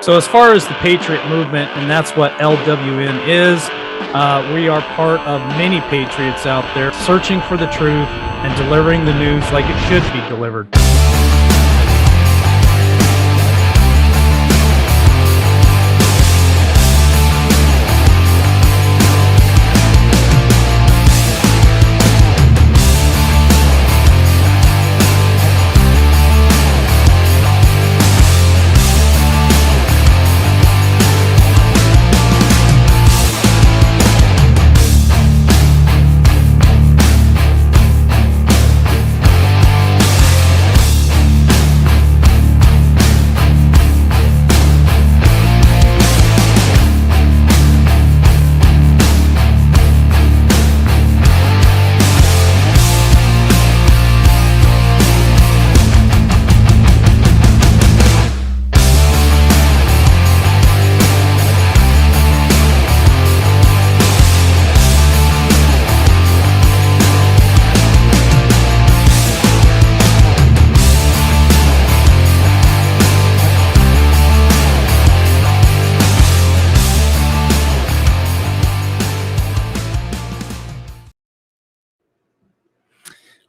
So as far as the Patriot movement, and that's what LWN is, we are part of many patriots out there searching for the truth and delivering the news like it should be delivered.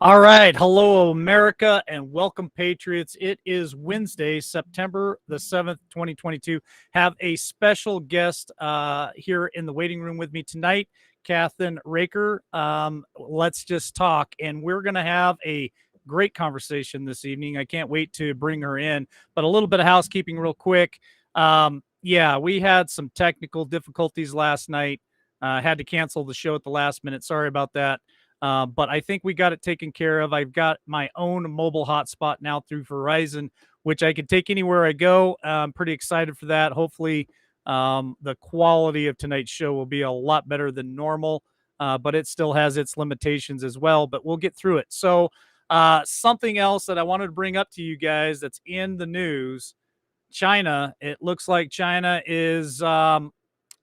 All right. Hello, America, and welcome, Patriots. It is Wednesday, September the 7th, 2022. Have a special guest here in the waiting room with me tonight, Kathryn Raaker. Let's just talk, and we're going to have a great conversation this evening. I can't wait to bring her in, but a little bit of housekeeping real quick. Yeah, we had some technical difficulties last night. Had to cancel the show at the last minute. Sorry about that. But I think we got it taken care of. I've got my own mobile hotspot now through Verizon, which I can take anywhere I go. I'm pretty excited for that. Hopefully, the quality of tonight's show will be a lot better than normal, but it still has its limitations as well. But we'll get through it. So something else that I wanted to bring up to you guys that's in the news, China. It looks like China is, kind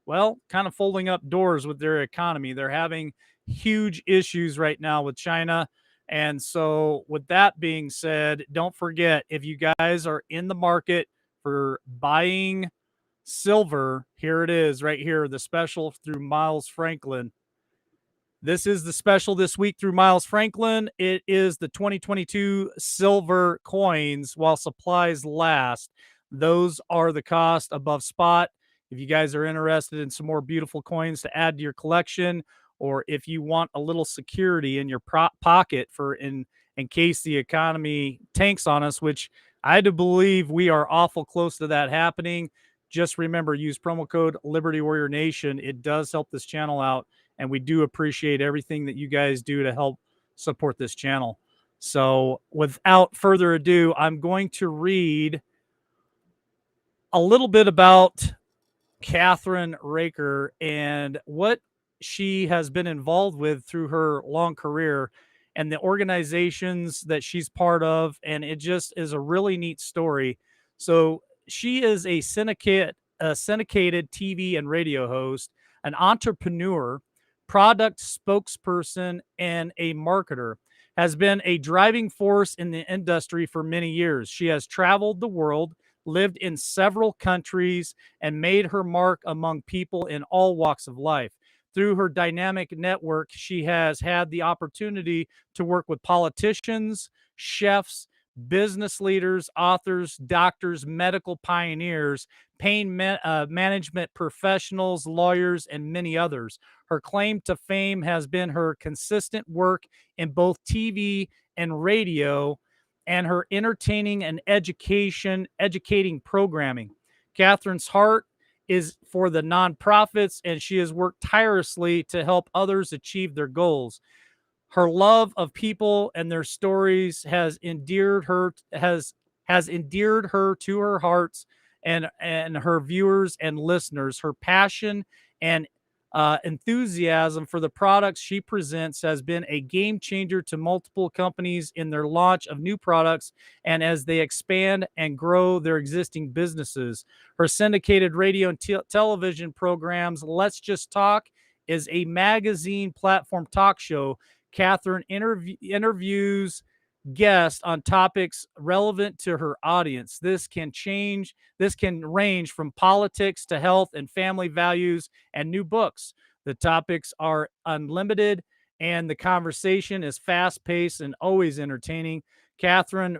of folding up doors with their economy. They're having huge issues right now with China. And so with that being said, don't forget, if you guys are in the market for buying silver, here it is right here, the special through Miles Franklin. This is the special this week through Miles Franklin. It is the 2022 silver coins while supplies last. Those are the cost above spot. If you guys are interested in some more beautiful coins to add to your collection, or if you want a little security in your pocket for in case the economy tanks on us, which I do believe we are awful close to that happening. Just remember, use promo code Liberty Warrior Nation. It does help this channel out, and we do appreciate everything that you guys do to help support this channel. So without further ado, I'm going to read a little bit about Kathryn Raaker and what she has been involved with through her long career and the organizations that she's part of. And it just is a really neat story. So she is a syndicated TV and radio host, an entrepreneur, product spokesperson, and a marketer. Has been a driving force in the industry for many years. She has traveled the world, lived in several countries, and made her mark among people in all walks of life. Through her dynamic network, she has had the opportunity to work with politicians, chefs, business leaders, authors, doctors, medical pioneers, pain management professionals, lawyers, and many others. Her claim to fame has been her consistent work in both TV and radio, and her entertaining and educating programming. Kathryn's heart is for the nonprofits, and she has worked tirelessly to help others achieve their goals. Her love of people and their stories has endeared her to her hearts and her viewers and listeners. Her passion and enthusiasm for the products she presents has been a game changer to multiple companies in their launch of new products and as they expand and grow their existing businesses. Her syndicated radio and television programs, Let's Just Talk, is a magazine platform talk show. Kathryn interviews guest on topics relevant to her audience. This can range from politics to health and family values and new books. The topics are unlimited and the conversation is fast paced and always entertaining. Kathryn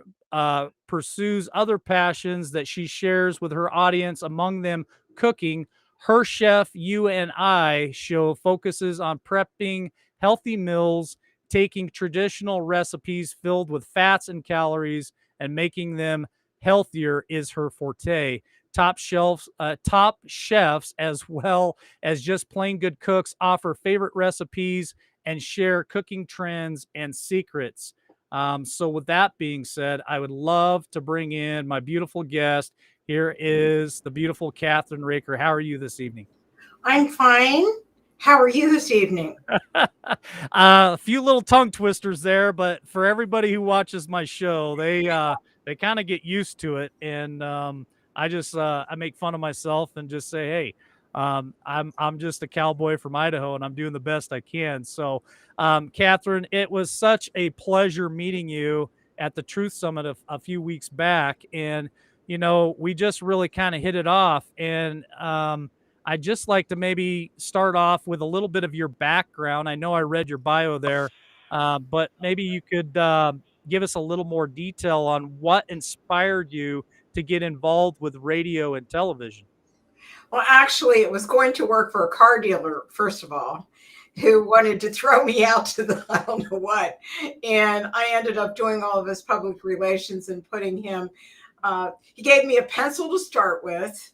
pursues other passions that she shares with her audience, among them cooking. Her Chef You and I show focuses on prepping healthy meals, taking traditional recipes filled with fats and calories and making them healthier is her forte. Top chefs, as well as just plain good cooks, offer favorite recipes and share cooking trends and secrets. So, with that being said, I would love to bring in my beautiful guest. Here is the beautiful Kathryn Raaker. How are you this evening? I'm fine. How are you this evening? A few little tongue twisters there, but for everybody who watches my show, they kind of get used to it, and I make fun of myself and just say, hey. I'm just a cowboy from Idaho, and I'm doing the best I can. So, Kathryn, it was such a pleasure meeting you at the Truth Summit a few weeks back, and we just really kind of hit it off. And I'd just like to maybe start off with a little bit of your background. I know I read your bio there, but maybe you could give us a little more detail on what inspired you to get involved with radio and television. Well, actually, it was going to work for a car dealer, first of all, who wanted to throw me out to the I don't know what. And I ended up doing all of his public relations and putting him, he gave me a pencil to start with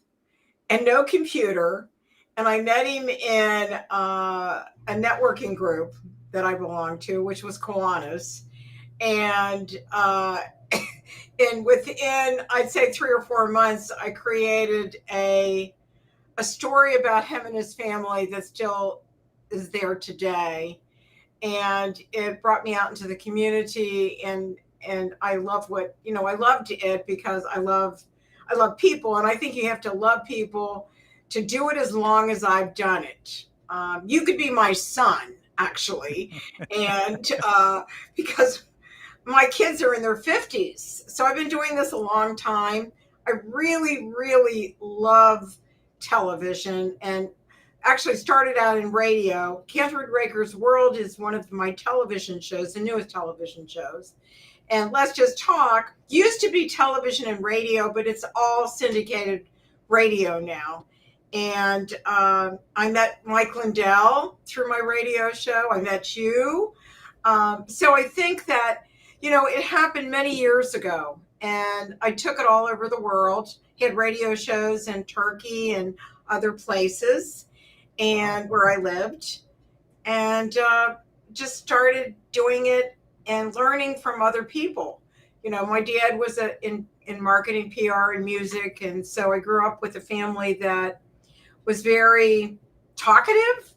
and no computer. And I met him in a networking group that I belonged to, which was Kiwanis. And and within, I'd say 3 or 4 months, I created a story about him and his family that still is there today. And it brought me out into the community, and I love what, I loved it because I love people, and I think you have to love people to do it as long as I've done it. You could be my son, actually, and because my kids are in their 50s. So I've been doing this a long time. I really, really love television and actually started out in radio. Kathryn Raaker's World is one of my television shows, the newest television shows. And Let's Just Talk used to be television and radio, but it's all syndicated radio now. And I met Mike Lindell through my radio show. I met you. So I think that, it happened many years ago, and I took it all over the world. He had radio shows in Turkey and other places, and where I lived, and just started doing it and learning from other people. My dad was in marketing, PR, and music, and so I grew up with a family that was very talkative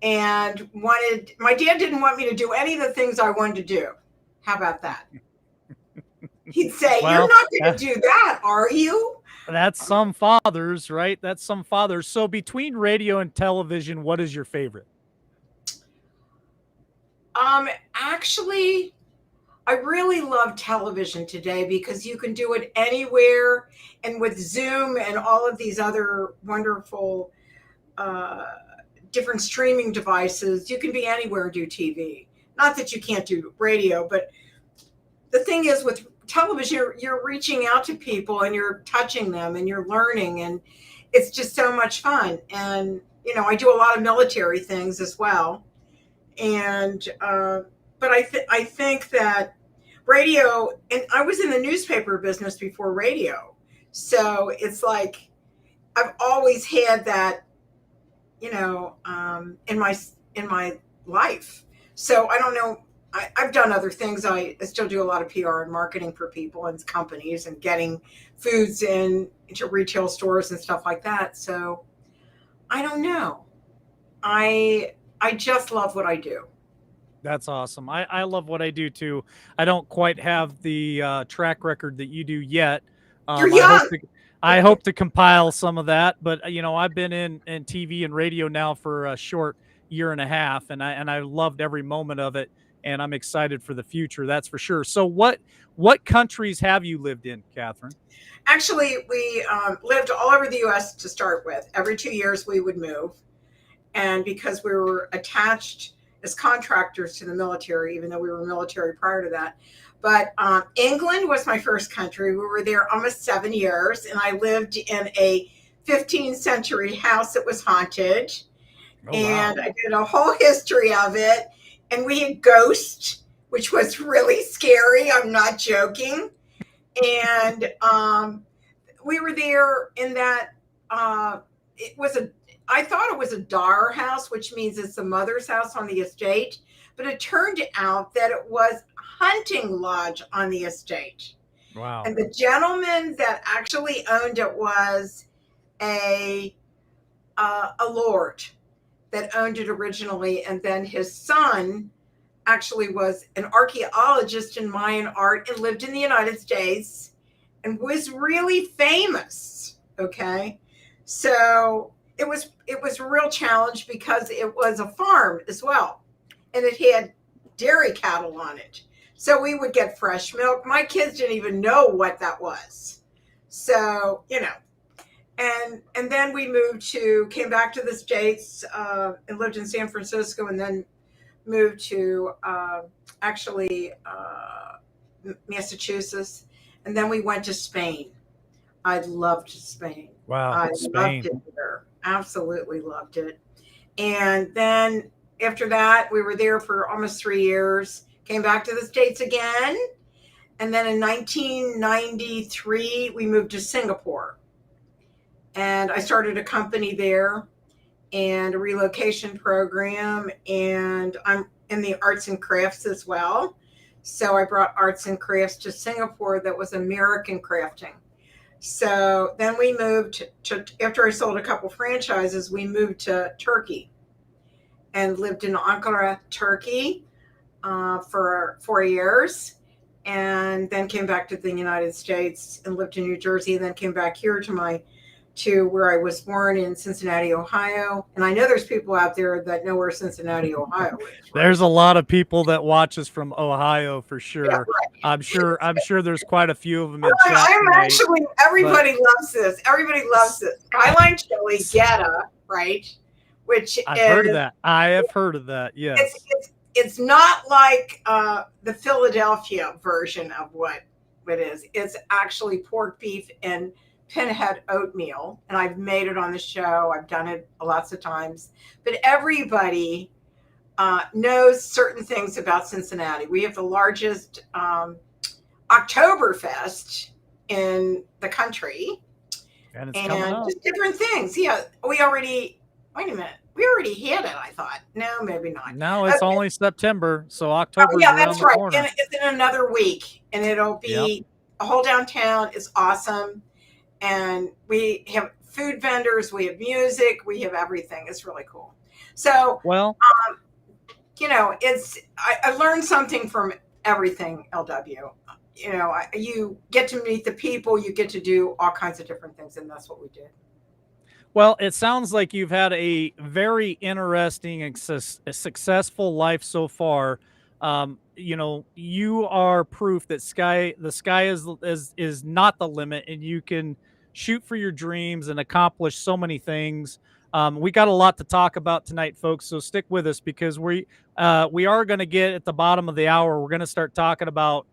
and my dad didn't want me to do any of the things I wanted to do. How about that? He'd say, Well, "You're not going to do that, are you?" that's some fathers, right? That's some fathers. So between radio and television, what is your favorite? Actually, I really love television today because you can do it anywhere, and with Zoom and all of these other wonderful uh, different streaming devices, you can be anywhere and do TV. Not that you can't do radio, but the thing is with television, you're reaching out to people and you're touching them and you're learning, and it's just so much fun. And I do a lot of military things as well, and but I think that radio, and I was in the newspaper business before radio, so it's like I've always had that, in my life. So I don't know. I've done other things. I still do a lot of PR and marketing for people and companies and getting foods into retail stores and stuff like that. So I don't know. I just love what I do. That's awesome. I love what I do too. I don't quite have the track record that you do yet. You're I hope young. to compile some of that. But I've been in TV and radio now for a short year and a half, and I loved every moment of it. and I'm excited for the future. That's for sure. So, what countries have you lived in, Kathryn? Actually, we lived all over the U.S. to start with. Every 2 years we would move. And because we were attached as contractors to the military, even though we were military prior to that. But England was my first country. We were there almost 7 years, and I lived in a 15th century house that was haunted. Oh, wow. And I did a whole history of it. And we had ghosts, which was really scary. I'm not joking. And we were there in that it was a I thought it was a Dar house, which means it's the mother's house on the estate, but it turned out that it was a hunting lodge on the estate. Wow. And the gentleman that actually owned it was a lord that owned it originally, and then his son actually was an archaeologist in Mayan art and lived in the United States and was really famous. Okay. So it was a real challenge because it was a farm as well. And it had dairy cattle on it. So we would get fresh milk. My kids didn't even know what that was. So, and then we came back to the States and lived in San Francisco, and then moved to actually Massachusetts, and then we went to Spain. I loved Spain. Wow. I Spain. loved it there. Absolutely loved it. And then after that, we were there for almost 3 years, came back to the States again. And then in 1993, we moved to Singapore. And I started a company there and a relocation program. And I'm in the arts and crafts as well. So I brought arts and crafts to Singapore that was American crafting. So then we moved to, after I sold a couple franchises, we moved to Turkey and lived in Ankara, Turkey for 4 years. And then came back to the United States and lived in New Jersey, and then came back here to where I was born in Cincinnati, Ohio. And I know there's people out there that know where Cincinnati, Ohio is. Right? There's a lot of people that watch us from Ohio for sure. Yeah, right. I'm sure there's quite a few of them in chat I'm tonight, actually, everybody loves this. Everybody loves this. Skyline chili, Geta, right? Which I've heard of that. I have heard of that. Yes. It's not like the Philadelphia version of what it is. It's actually pork beef and pinhead oatmeal, and I've made it on the show. I've done it lots of times, but everybody knows certain things about Cincinnati. We have the largest Oktoberfest in the country, and it's coming up. Just different things. Yeah, wait a minute. We already had it, I thought. No, maybe not. No, it's only September, so October. Yeah, that's right. And it's in another week, and it'll be a whole downtown. It's awesome. And we have food vendors, we have music, we have everything. It's really cool. So, well, I learned something from everything, LW. You get to meet the people, you get to do all kinds of different things, and that's what we did. Well, it sounds like you've had a very interesting and successful life so far. You are proof that the sky is not the limit, and you can shoot for your dreams and accomplish so many things. We got a lot to talk about tonight, folks, so stick with us, because we are going to get at the bottom of the hour. We're going to start talking about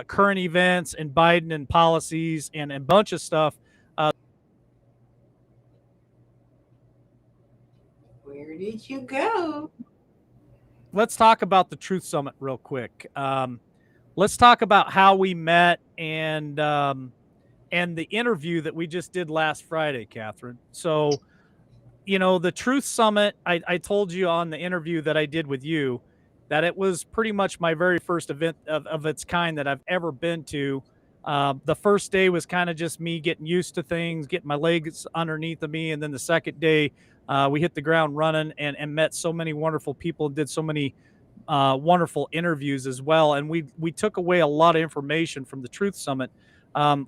current events and Biden and policies and a bunch of stuff. Where did you go? Let's talk about the Truth Summit real quick. Let's talk about how we met and the interview that we just did last Friday, Kathryn. So, the Truth Summit, I told you on the interview that I did with you that it was pretty much my very first event of its kind that I've ever been to. The first day was kind of just me getting used to things, getting my legs underneath of me. And then the second day, we hit the ground running and met so many wonderful people and did so many wonderful interviews as well. And we took away a lot of information from the Truth Summit.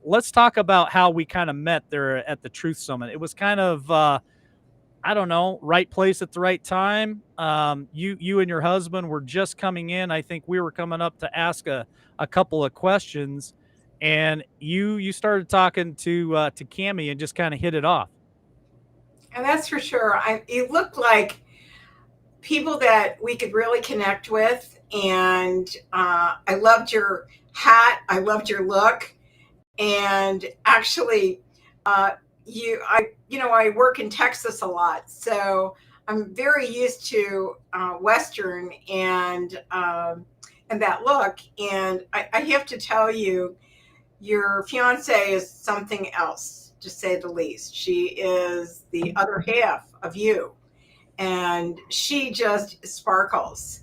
Let's talk about how we kind of met there at the Truth Summit. It was kind of I don't know, right place at the right time. You and your husband were just coming in. I think we were coming up to ask a couple of questions, and you started talking to Cammie and just kind of hit it off. And that's for sure. You look like people that we could really connect with. And I loved your hat. I loved your look. And actually, uh, I work in Texas a lot, so I'm very used to Western and that look. And I have to tell you, your fiance is something else, to say the least. She is the other half of you, and she just sparkles.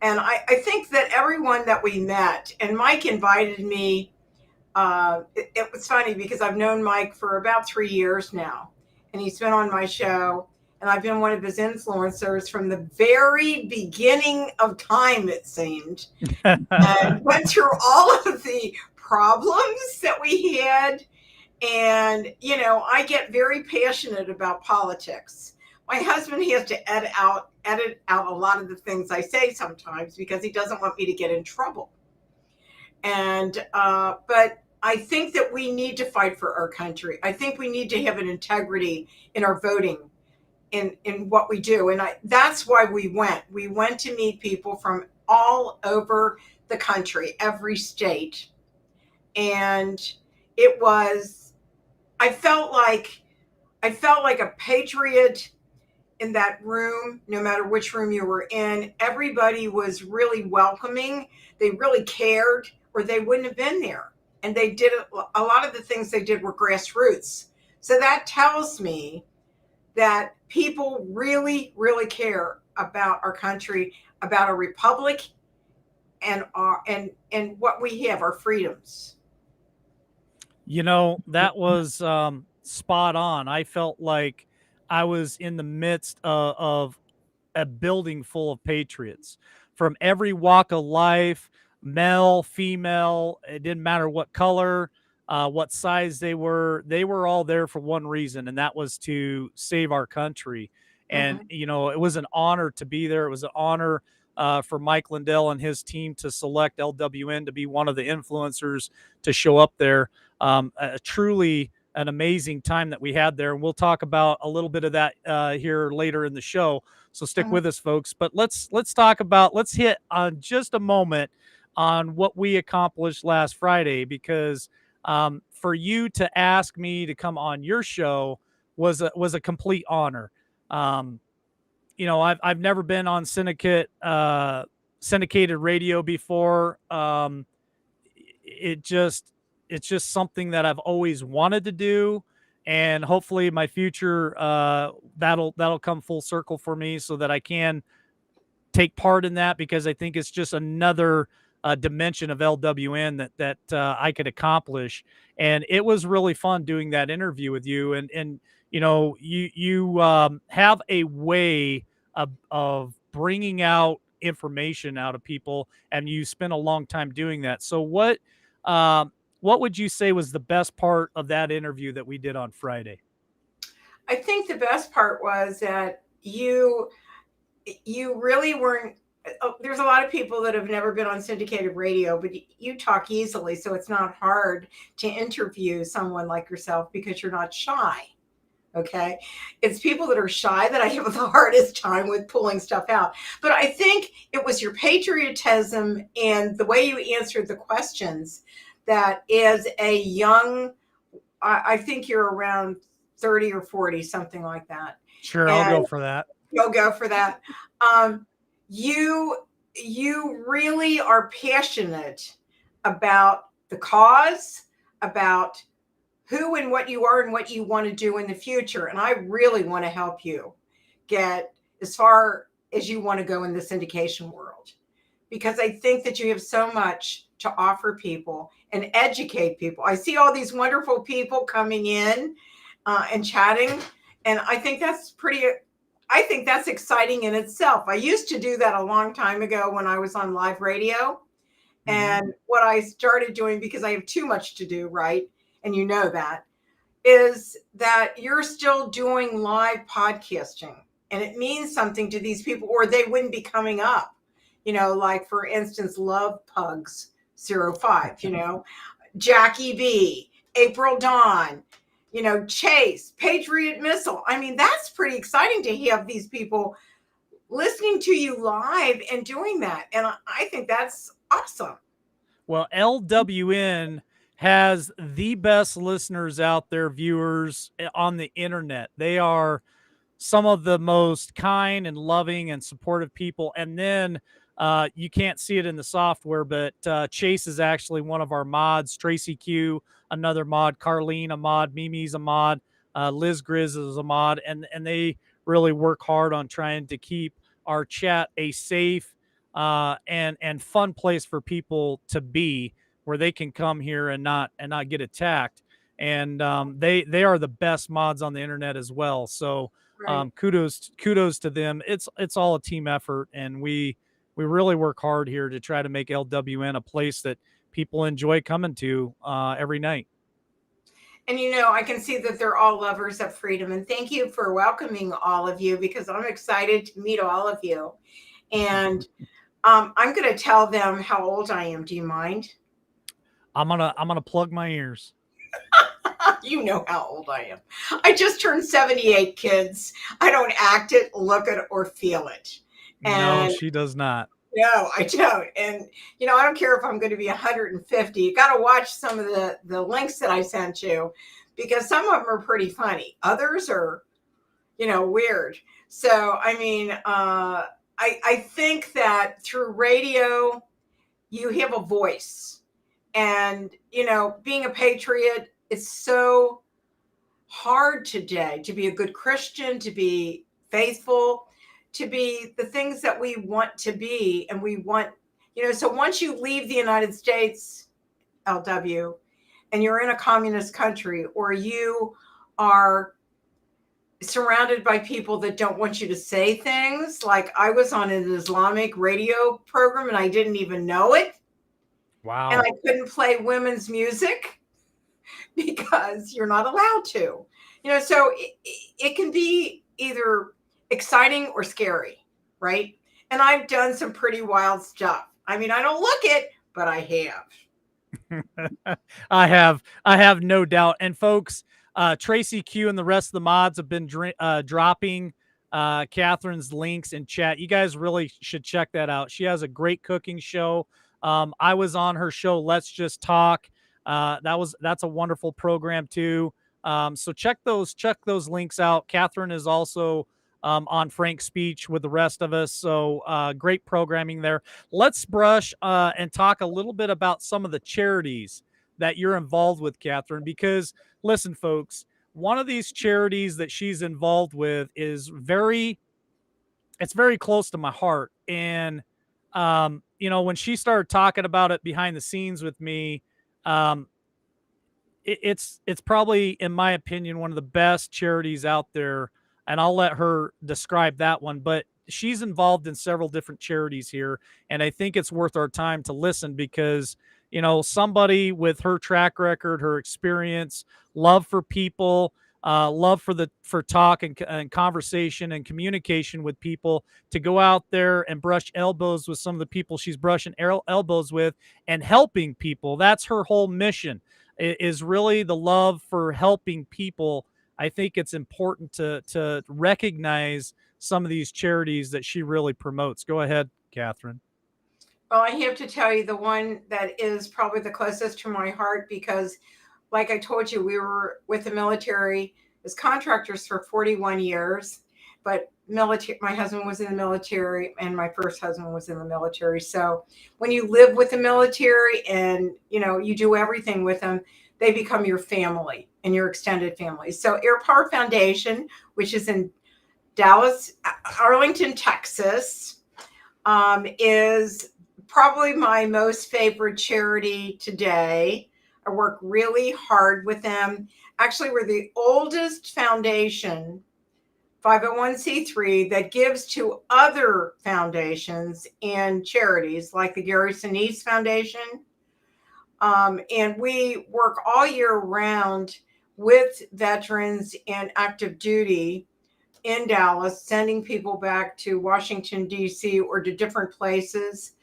And I think that everyone that we met, and Mike invited me. It was funny because I've known Mike for about 3 years now, and he's been on my show, and I've been one of his influencers from the very beginning of time, it seemed, and went through all of the problems that we had. And, I get very passionate about politics. My husband has to edit out a lot of the things I say sometimes because he doesn't want me to get in trouble. And but I think that we need to fight for our country. I think we need to have an integrity in our voting, in what we do. And that's why we went. We went to meet people from all over the country, every state. And it was I felt like a patriot in that room, no matter which room you were in. Everybody was really welcoming. They really cared, or they wouldn't have been there. And they did a lot of the things they did were grassroots. So that tells me that people really, really care about our country, about our republic, and what we have, our freedoms. That was spot on. I felt like I was in the midst of a building full of patriots from every walk of life, male, female. It didn't matter what color, what size they were. They were all there for one reason, and that was to save our country. And, Mhm. it was an honor to be there. It was an honor for Mike Lindell and his team to select LWN to be one of the influencers to show up there. Truly an amazing time that we had there. And we'll talk about a little bit of that here later in the show. So stick Mhm. with us, folks. But let's hit on just a moment on what we accomplished last Friday, because for you to ask me to come on your show was a complete honor. Um, I've never been on syndicated radio before. It just it's just something that I've always wanted to do, and hopefully my future that'll come full circle for me so that I can take part in that, because I think it's just another dimension of LWN that I could accomplish. And it was really fun doing that interview with you. And you have a way of bringing out information out of people, and you spent a long time doing that. So what would you say was the best part of that interview that we did on Friday? I think the best part was that you really weren't. There's a lot of people that have never been on syndicated radio, but you talk easily, so it's not hard to interview someone like yourself because you're not shy. Okay, it's people that are shy that I have the hardest time with pulling stuff out. But I think it was your patriotism and the way you answered the questions that, as a young, I think you're around 30 or 40, something like that. Sure, I'll And go for that. you'll go for that. Um, you you really are passionate about the cause, about who and what you are and what you want to do in the future. And I really want to help you get as far as you want to go in the syndication world, because I think that you have so much to offer people and educate people. I see all these wonderful people coming in and chatting, and I think that's exciting in itself. I used to do that a long time ago when I was on live radio. Mhm. And what I started doing, because I have too much to do, right? And you know that, is that you're still doing live podcasting, and it means something to these people, or they wouldn't be coming up. Like for instance, Love Pugs 05, Jackie B, April Dawn, Chase, Patriot Missile. I mean, that's pretty exciting to have these people listening to you live and doing that. And I think that's awesome. Well, LWN has the best listeners out there, viewers on the internet. They are some of the most kind and loving and supportive people. And then you can't see it in the software, but Chase is actually one of our mods. Tracy Q, another mod. Carlene, a mod. Mimi's a mod. Liz Grizz is a mod. And they really work hard on trying to keep our chat a safe and fun place for people to be, where they can come here and not get attacked. And they are the best mods on the internet as well. So Right. kudos to them. It's all a team effort, and we really work hard here to try to make LWN a place that people enjoy coming to every night. And I can see that they're all lovers of freedom. And thank you for welcoming all of you, because I'm excited to meet all of you. And I'm going to tell them how old I am. Do you mind? I'm gonna plug my ears. You know how old I am. I just turned 78, kids. I don't act it, look it, or feel it. No, And she does not. no, I don't. And I don't care if I'm going to be 150. You got to watch some of the links that I sent you, because some of them are pretty funny. Others are, weird. So I mean, I think that through radio, you have a voice, and being a patriot is so hard today, to be a good Christian, to be faithful, to be the things that we want to be. And we want, so once you leave the United States, LW, and you're in a communist country, or you are surrounded by people that don't want you to say things, like I was on an Islamic radio program and I didn't even know it. Wow. And I couldn't play women's music because you're not allowed to. So it can be either exciting or scary, right? And I've done some pretty wild stuff. I mean, I don't look it, but I have. I have no doubt. And folks, Tracy Q and the rest of the mods have been dropping Kathryn's links in chat. You guys really should check that out. She has a great cooking show. I was on her show, Let's Just Talk. That's a wonderful program too. So check those links out. Kathryn is also on Frank's Speech with the rest of us. So great programming there. Let's brush and talk a little bit about some of the charities that you're involved with, Kathryn, because listen, folks, one of these charities that she's involved with is very close to my heart. And, when she started talking about it behind the scenes with me, it's probably, in my opinion, one of the best charities out there. And I'll let her describe that one, but she's involved in several different charities here. And I think it's worth our time to listen, because, somebody with her track record, her experience, love for people, love for talk and conversation and communication with people, to go out there and brush elbows with some of the people she's brushing elbows with and helping people. That's her whole mission, is really the love for helping people. I think it's important to recognize some of these charities that she really promotes. Go ahead, Kathryn. Well, I have to tell you the one that is probably the closest to my heart, because like I told you, we were with the military as contractors for 41 years, but my husband was in the military and my first husband was in the military. So when you live with the military and, you do everything with them, they become your family and your extended family. So Air Power Foundation, which is in Dallas, Arlington, Texas, is probably my most favorite charity today. I work really hard with them. Actually, we're the oldest foundation, 501c3, that gives to other foundations and charities like the Gary Sinise Foundation. And we work all year round with veterans and active duty in Dallas, sending people back to Washington, D.C. or to different places.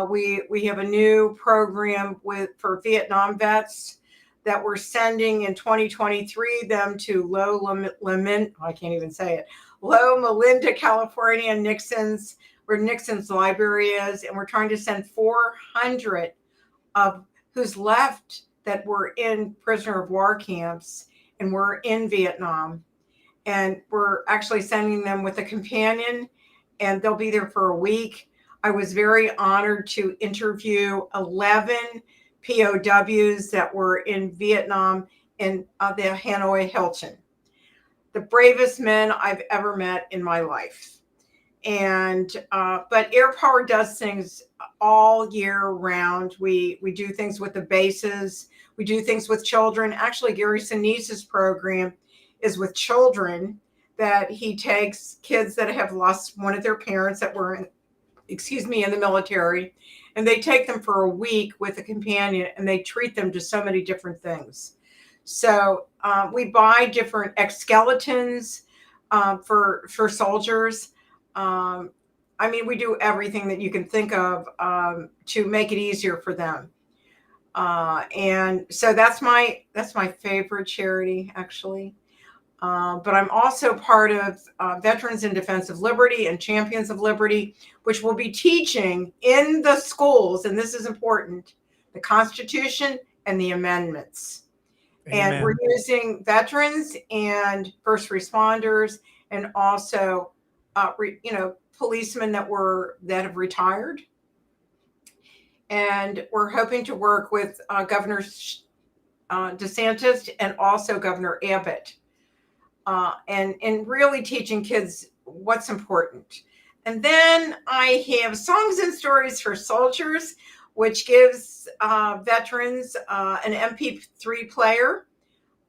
We have a new program for Vietnam vets that we're sending in 2023 them to I can't even say it, Loma Linda, California, where Nixon's library is, and we're trying to send 400 of who's left that were in prisoner of war camps and were in Vietnam. And we're actually sending them with a companion, and they'll be there for a week. I was very honored to interview 11 POWs that were in Vietnam in the Hanoi Hilton. The bravest men I've ever met in my life. And but Air Power does things all year round. We do things with the bases. We do things with children. Actually, Gary Sinise's program is with children, that he takes kids that have lost one of their parents that were in the military, and they take them for a week with a companion, and they treat them to so many different things. So we buy different exoskeletons for soldiers. We do everything that you can think of to make it easier for them. And so that's my favorite charity, actually. But I'm also part of Veterans in Defense of Liberty and Champions of Liberty, which will be teaching in the schools, and this is important, the Constitution and the amendments. Amen. And we're using veterans and first responders, and also, policemen that have retired. And we're hoping to work with Governor DeSantis and also Governor Abbott. And really teaching kids what's important. And then I have Songs and Stories for Soldiers, which gives veterans an MP3 player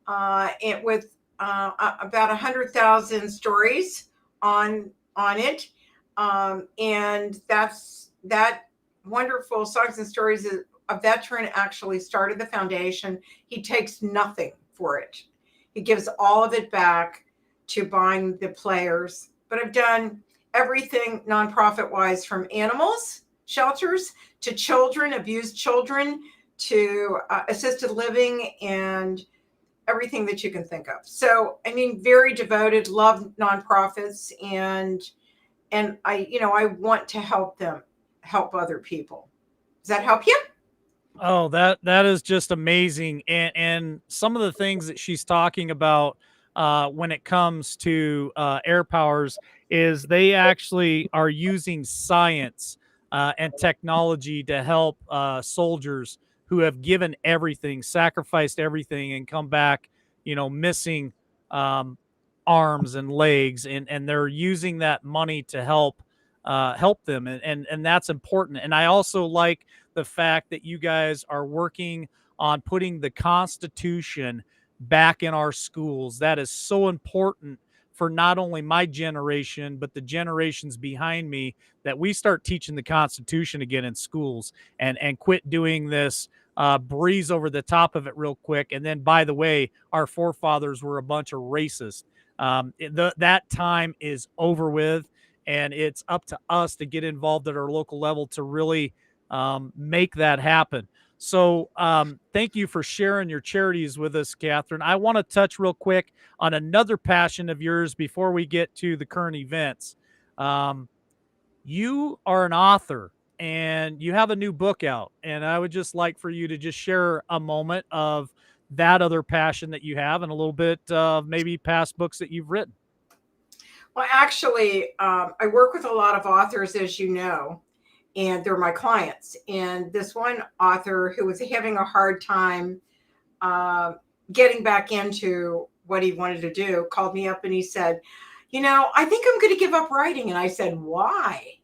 and with about 100,000 stories on it. And that wonderful Songs and Stories, a veteran actually started the foundation. He takes nothing for it. He gives all of it back to buying the players. But I've done everything nonprofit-wise, from animals, shelters, to children, abused children, to assisted living, and everything that you can think of. So, very devoted, love nonprofits, and I want to help other people. Does that help you? Oh, that is just amazing. And some of the things that she's talking about when it comes to Air Powers is they actually are using science and technology to help soldiers who have given everything, sacrificed everything, and come back, missing arms and legs, and they're using that money to help them, and that's important. And I also like the fact that you guys are working on putting the Constitution back in our schools. That is so important for not only my generation, but the generations behind me, that we start teaching the Constitution again in schools, and quit doing this breeze over the top of it real quick. And then, by the way, our forefathers were a bunch of racists. That time is over with, and it's up to us to get involved at our local level to really make that happen. So thank you for sharing your charities with us, Kathryn. I want to touch real quick on another passion of yours before we get to the current events. You are an author, and you have a new book out, and I would just like for you to just share a moment of that other passion that you have, and a little bit of maybe past books that you've written. Well, actually, I work with a lot of authors, as you know, and they're my clients. And this one author who was having a hard time getting back into what he wanted to do called me up, and he said, I think I'm going to give up writing. And I said, why?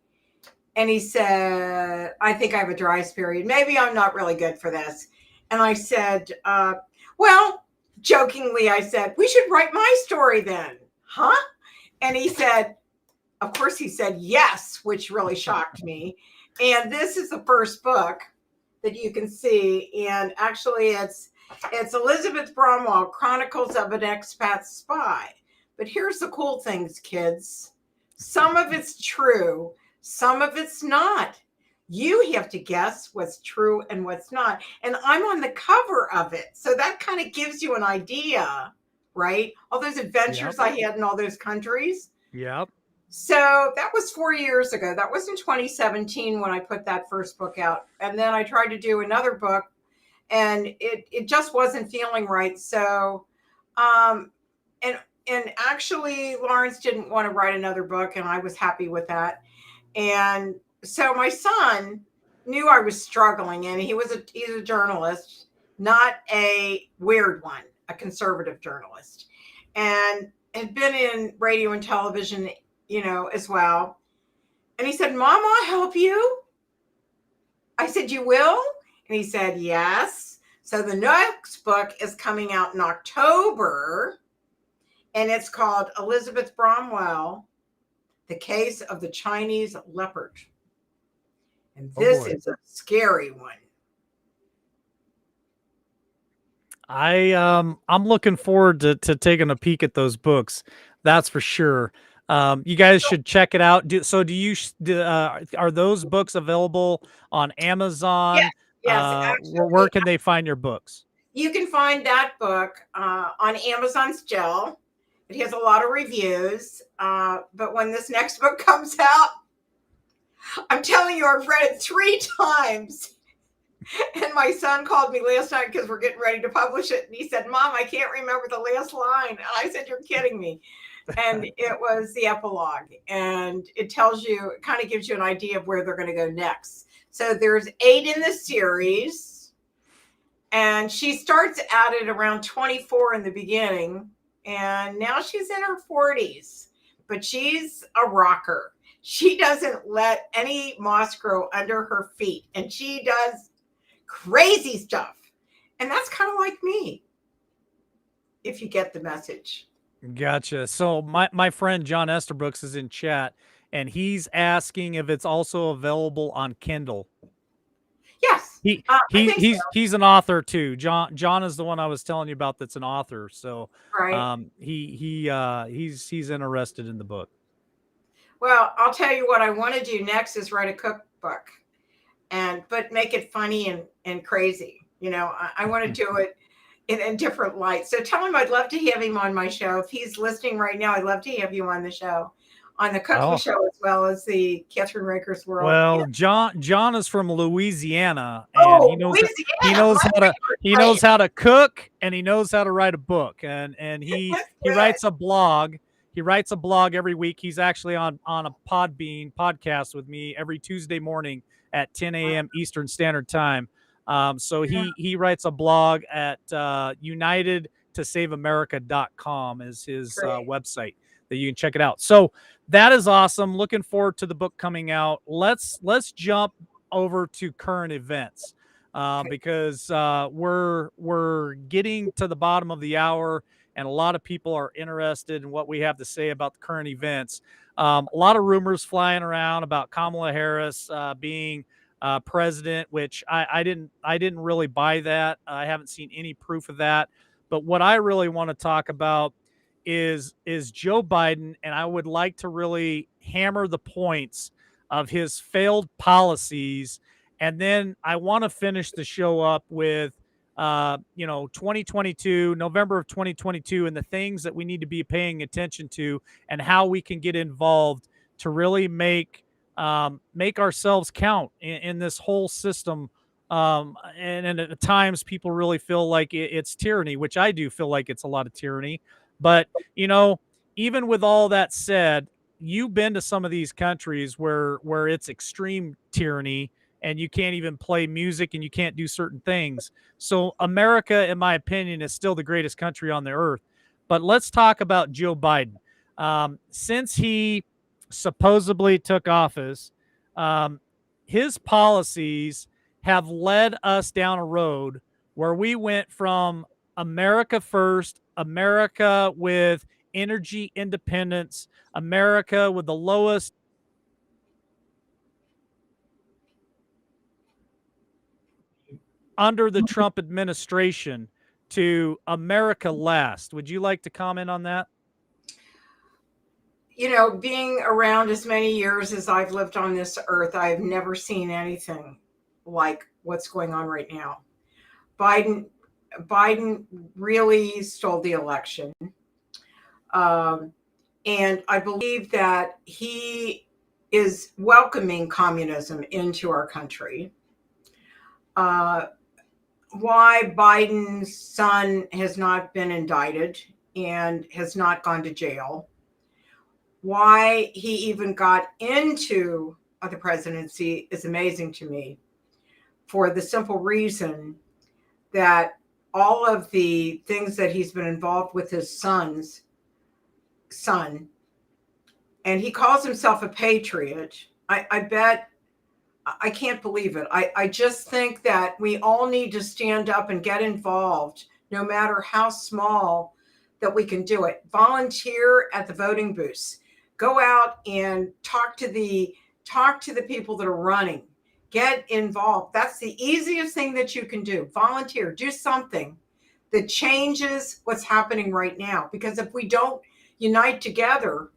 And he said, I think I have a dry period. Maybe I'm not really good for this. And I said, well, jokingly, I said, we should write my story then. Huh? And he said, of course he said yes, which really shocked me. And this is the first book that you can see. And actually It's Elizabeth Bromwell, Chronicles of an Expat Spy. But here's the cool things, kids. Some of it's true, some of it's not. You have to guess what's true and what's not. And I'm on the cover of it. So that kind of gives you an idea, right? All those adventures I had in all those countries. Yep. So that was 4 years ago. That was in 2017 when I put that first book out. And then I tried to do another book and it just wasn't feeling right. So, and actually Lawrence didn't want to write another book and I was happy with that. And so my son knew I was struggling and he's a journalist, not a weird one, a conservative journalist. And had been in radio and television, as well. And he said, Mom, I'll help you. I said, you will? And he said, yes. So the next book is coming out in October, and it's called Elizabeth Bromwell, The Case of the Chinese Leopard. And this is a scary one. I'm looking forward to taking a peek at those books. That's for sure. You guys should check it out. Are those books available on Amazon? Yes. Actually, where can they find your books? You can find that book on Amazon's Jill. It has a lot of reviews. But when this next book comes out, I'm telling you, I've read it 3 times. And my son called me last night because we're getting ready to publish it. And he said, Mom, I can't remember the last line. And I said, you're kidding me. And it was the epilogue. And it tells you, it kind of gives you an idea of where they're going to go next. So there's 8 in the series. And she starts at it around 24 in the beginning. And now she's in her 40s. But she's a rocker. She doesn't let any moss grow under her feet. And she does crazy stuff. And that's kind of like me, if you get the message. Gotcha. So my friend John Esterbrooks is in chat, and he's asking if it's also available on Kindle. Yes. He's an author too. John is the one I was telling you about that's an author. So right. He's interested in the book. Well, I'll tell you what I want to do next is write a cookbook, but make it funny and crazy. I want to do it in different lights. So tell him I'd love to have him on my show. If he's listening right now, I'd love to have you on the show, on the cooking show, as well as the Kathryn Raaker's World. Well, John is from Louisiana, and he knows how to cook, and he knows how to write a book, and he writes a blog. He writes a blog every week. He's actually on a Podbean podcast with me every Tuesday morning at 10 a.m. Eastern Standard Time. So he writes a blog at unitedtosaveamerica.com is his website that you can check it out. So that is awesome. Looking forward to the book coming out. Let's jump over to current events because we're getting to the bottom of the hour, and a lot of people are interested in what we have to say about the current events. A lot of rumors flying around about Kamala Harris being president, which I didn't really buy that. I haven't seen any proof of that. But what I really want to talk about is Joe Biden, and I would like to really hammer the points of his failed policies. And then I want to finish the show up with 2022, November of 2022, and the things that we need to be paying attention to and how we can get involved to really make ourselves count in this whole system. And at times people really feel like it's tyranny, which I do feel like it's a lot of tyranny. But, even with all that said, you've been to some of these countries where it's extreme tyranny and you can't even play music and you can't do certain things. So America, in my opinion, is still the greatest country on the earth. But let's talk about Joe Biden. Since he supposedly took office, his policies have led us down a road where we went from America first, America with energy independence, America with the lowest under the Trump administration, to America Last. Would you like to comment on that? Being around as many years as I've lived on this earth, I've never seen anything like what's going on right now. Biden really stole the election. And I believe that he is welcoming communism into our country. Why Biden's son has not been indicted and has not gone to jail. Why he even got into the presidency is amazing to me, for the simple reason that all of the things that he's been involved with his son, and he calls himself a patriot. I bet, I can't believe it. I just think that we all need to stand up and get involved, no matter how small, that we can do it. Volunteer at the voting booths. Go out and talk to the people that are running. Get involved. That's the easiest thing that you can do. Volunteer. Do something that changes what's happening right now. Because if we don't unite together,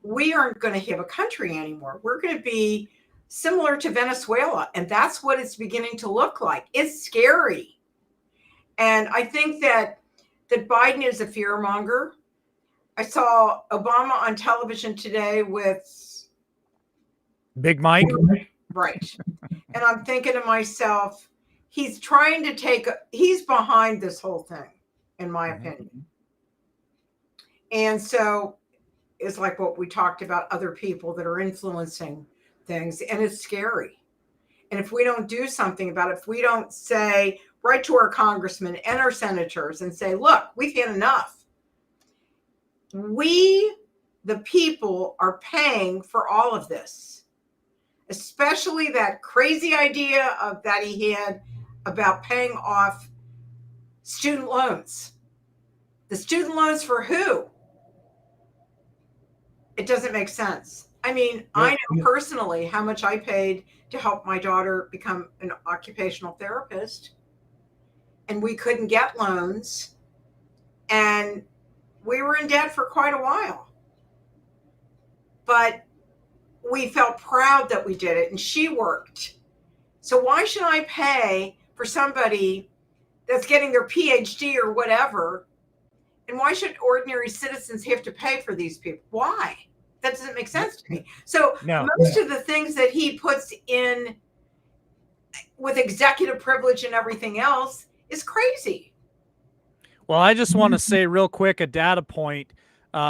we aren't going to have a country anymore. We're going to be similar to Venezuela. And that's what it's beginning to look like. It's scary. And I think that Biden is a fearmonger. I saw Obama on television today with Big Mike. Right. And I'm thinking to myself, he's behind this whole thing, in my opinion. And so it's like what we talked about, other people that are influencing things, and it's scary. And if we don't do something about it, if we don't write to our congressmen and our senators and say, look, we've had enough. We, the people, are paying for all of this, especially that crazy idea that he had about paying off student loans. The student loans for who? It doesn't make sense. I mean, I know personally how much I paid to help my daughter become an occupational therapist, and we couldn't get loans, and we were in debt for quite a while. But we felt proud that we did it, and she worked. So why should I pay for somebody that's getting their PhD or whatever? And why should ordinary citizens have to pay for these people? Why? That doesn't make sense to me. So most of the things that he puts in with executive privilege and everything else is crazy. Well, I just want to say real quick a data point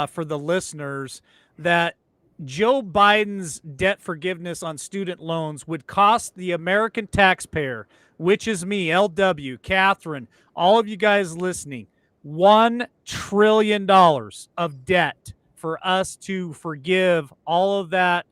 for the listeners that Joe Biden's debt forgiveness on student loans would cost the American taxpayer, which is me, LW, Kathryn, all of you guys listening, $1 trillion of debt for us to forgive all of that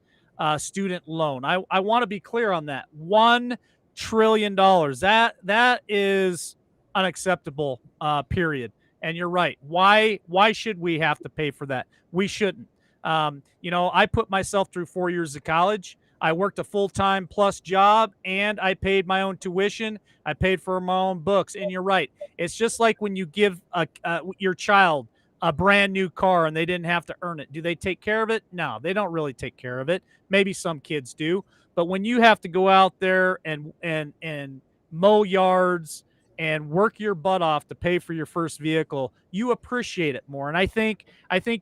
student loan. I want to be clear on that. $1 trillion. That is unacceptable, period. And you're right. Why should we have to pay for that? We shouldn't. I put myself through 4 years of college. I worked a full-time plus job, and I paid my own tuition. I paid for my own books. And you're right. It's just like when you give your child a brand new car and they didn't have to earn it. Do they take care of it? No, they don't really take care of it. Maybe some kids do. But when you have to go out there and mow yards and work your butt off to pay for your first vehicle, you appreciate it more. And I think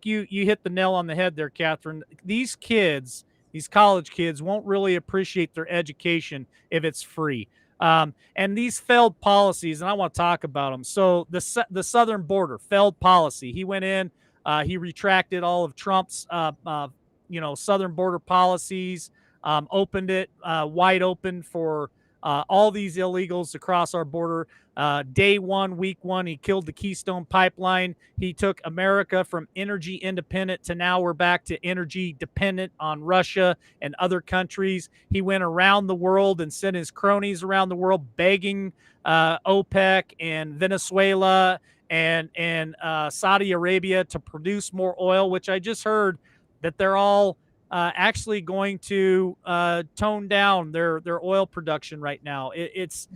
you hit the nail on the head there, Kathryn. These kids, these college kids, won't really appreciate their education if it's free. And these failed policies, and I want to talk about them. So the southern border, failed policy. He went in, he retracted all of Trump's, southern border policies, opened it wide open for all these illegals to cross our border. Day one, week one, he killed the Keystone Pipeline. He took America from energy independent to now we're back to energy dependent on Russia and other countries. He went around the world and sent his cronies around the world begging OPEC and Venezuela and Saudi Arabia to produce more oil, which I just heard that they're all actually going to tone down their oil production right now. It's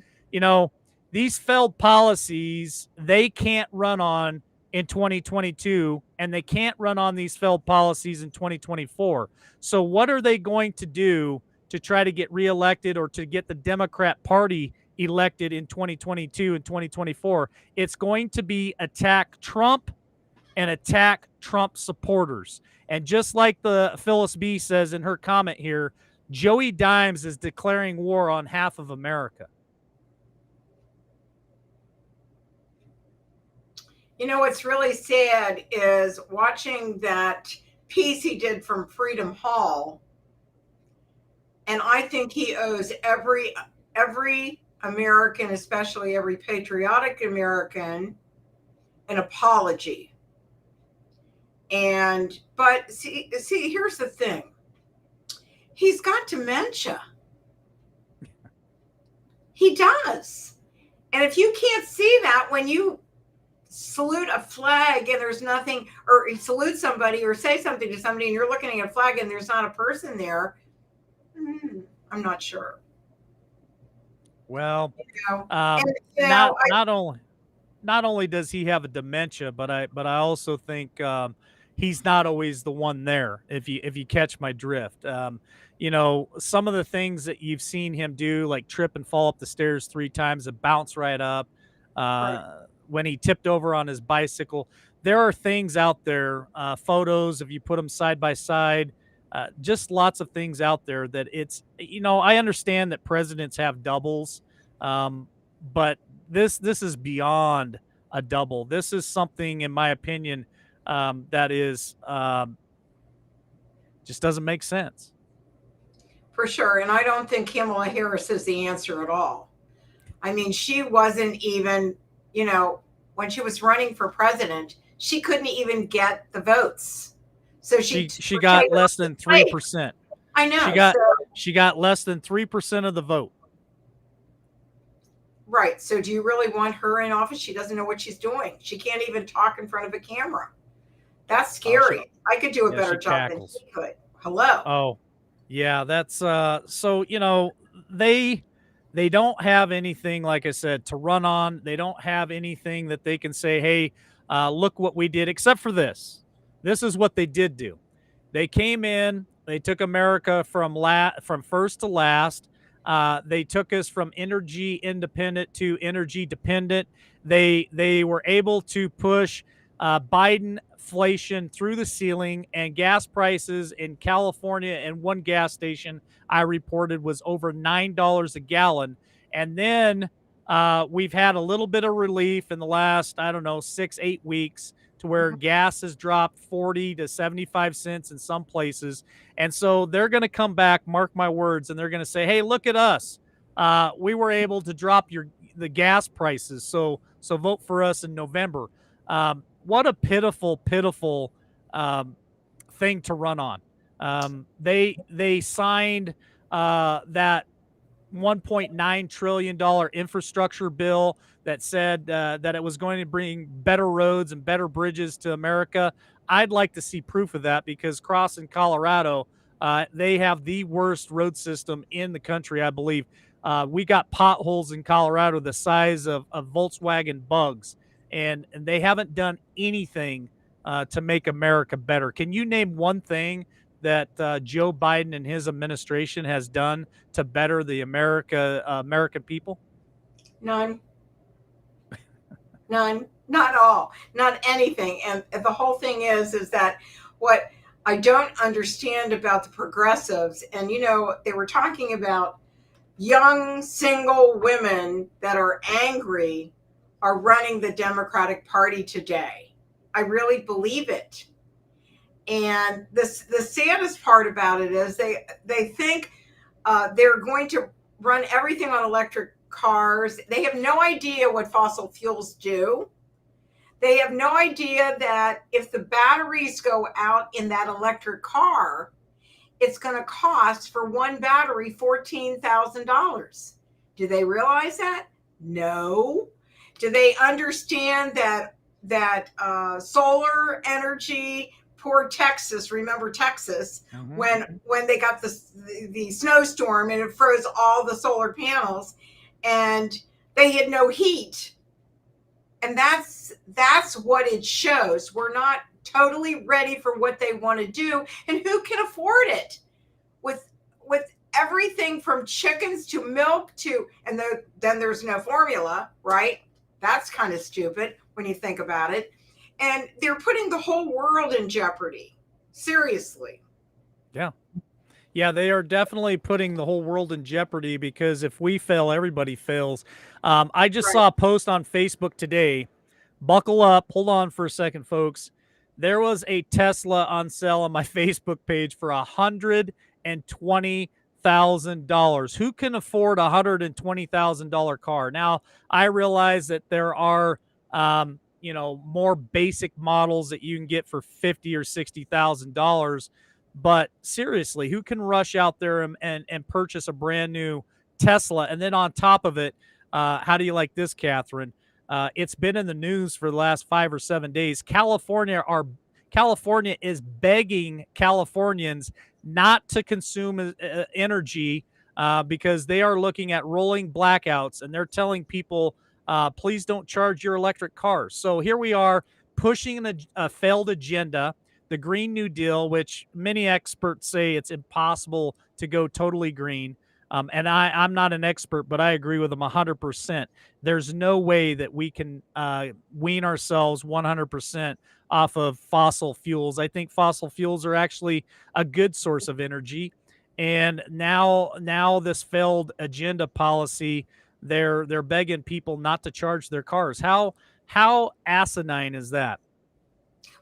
these failed policies, they can't run on in 2022, and they can't run on these failed policies in 2024. So what are they going to do to try to get reelected or to get the Democrat Party elected in 2022 and 2024? It's going to be attack Trump and attack Trump supporters. And just like the Phyllis B says in her comment here, Joey Dimes is declaring war on half of America. You know, what's really sad is watching that piece he did from Freedom Hall. And I think he owes every American, especially every patriotic American, an apology. But see, here's the thing. He's got dementia. He does. And if you can't see that when you salute a flag and there's nothing, or you salute somebody or say something to somebody and you're looking at a flag and there's not a person there, I'm not sure. Well, you know, not only does he have a dementia, but I also think he's not always the one there. If you catch my drift, you know, some of the things that you've seen him do, like trip and fall up the stairs 3 times and bounce right up. Right. When he tipped over on his bicycle, there are things out there, photos, if you put them side by side, just lots of things out there that it's, you know, I understand that presidents have doubles, but this is beyond a double. This is something, in my opinion, that is just doesn't make sense. For sure. And I don't think Kamala Harris is the answer at all. I mean, she wasn't even, you know, when she was running for president, she couldn't even get the votes. So she got less than 3%. I know. She got less than 3% of the vote. Right. So do you really want her in office? She doesn't know what she's doing. She can't even talk in front of a camera. That's scary. I could do a better job than she could. Hello. Oh, yeah. That's so, you know, they don't have anything, like I said, to run on. They don't have anything that they can say, hey, look what we did, except for this. This is what they did do. They came in, they took America from first to last. They took us from energy independent to energy dependent. They were able to push Biden inflation through the ceiling, and gas prices in California and one gas station I reported was over $9 a gallon. And then we've had a little bit of relief in the last, I don't know, 6-8 weeks, to where gas has dropped 40 to 75 cents in some places. And so they're going to come back, mark my words, and they're going to say, hey, look at us. We were able to drop the gas prices. So vote for us in November. What a pitiful thing to run on. They signed that $1.9 trillion infrastructure bill that said that it was going to bring better roads and better bridges to America. I'd like to see proof of that, because crossing Colorado, they have the worst road system in the country, I believe. We got potholes in Colorado the size of Volkswagen bugs, and they haven't done anything to make America better. Can you name one thing that Joe Biden and his administration has done to better the American people? None. None. Not all. Not anything. And the whole thing is that what I don't understand about the progressives, and you know, they were talking about young single women that are angry are running the Democratic Party today. I really believe it. And the saddest part about it is they think they're going to run everything on electric cars. They have no idea what fossil fuels do. They have no idea that if the batteries go out in that electric car, it's going to cost for one battery $14,000. Do they realize that? No. Do they understand that solar energy? Poor Texas, remember Texas, when they got the snowstorm and it froze all the solar panels, and They had no heat. And that's what it shows. We're not totally ready for what they want to do, and who can afford it with everything from chickens to milk to, and then there's no formula, right? That's kind of stupid when you think about it. And they're putting the whole world in jeopardy. Seriously. Yeah. Yeah, they are definitely putting the whole world in jeopardy, because if we fail, everybody fails. I just Right. saw a post on Facebook today. Buckle up. Hold on for a second, folks. There was a Tesla on sale on my Facebook page for $120,000. Who can afford a $120,000 car? Now, I realize that there are, more basic models that you can get for $50,000 or $60,000. But seriously, who can rush out there and purchase a brand new Tesla? And then on top of it, how do you like this, Kathryn? It's been in the news for the last 5 or 7 days. California is begging Californians not to consume energy because they are looking at rolling blackouts, and they're telling people, please don't charge your electric cars. So here we are pushing a failed agenda, the Green New Deal, which many experts say it's impossible to go totally green. And I'm not an expert, but I agree with them 100%. There's no way that we can wean ourselves 100% off of fossil fuels. I think fossil fuels are actually a good source of energy. And now this failed agenda policy, they're begging people not to charge their cars. How asinine is that?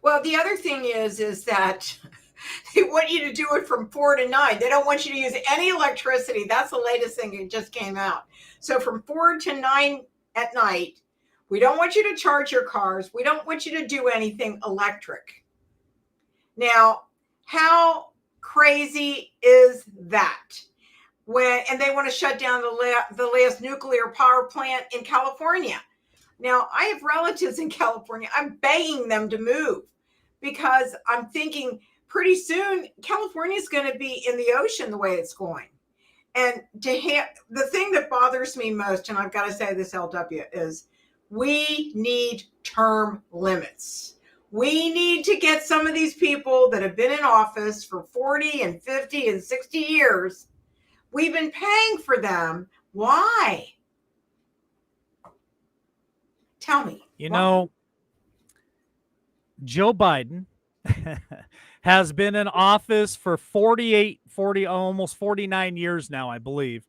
Well, the other thing is that they want you to do it from 4 to 9. They don't want you to use any electricity. That's the latest thing that just came out. So from 4 to 9 at night, we don't want you to charge your cars. We don't want you to do anything electric. Now, how crazy is that? And they want to shut down the last nuclear power plant in California. Now, I have relatives in California. I'm begging them to move because I'm thinking pretty soon California is going to be in the ocean the way it's going. And the thing that bothers me most, and I've got to say this, LW, is we need term limits. We need to get some of these people that have been in office for 40 and 50 and 60 years. We've been paying for them. Why? Tell me. Joe Biden has been in office for almost 49 years now, I believe.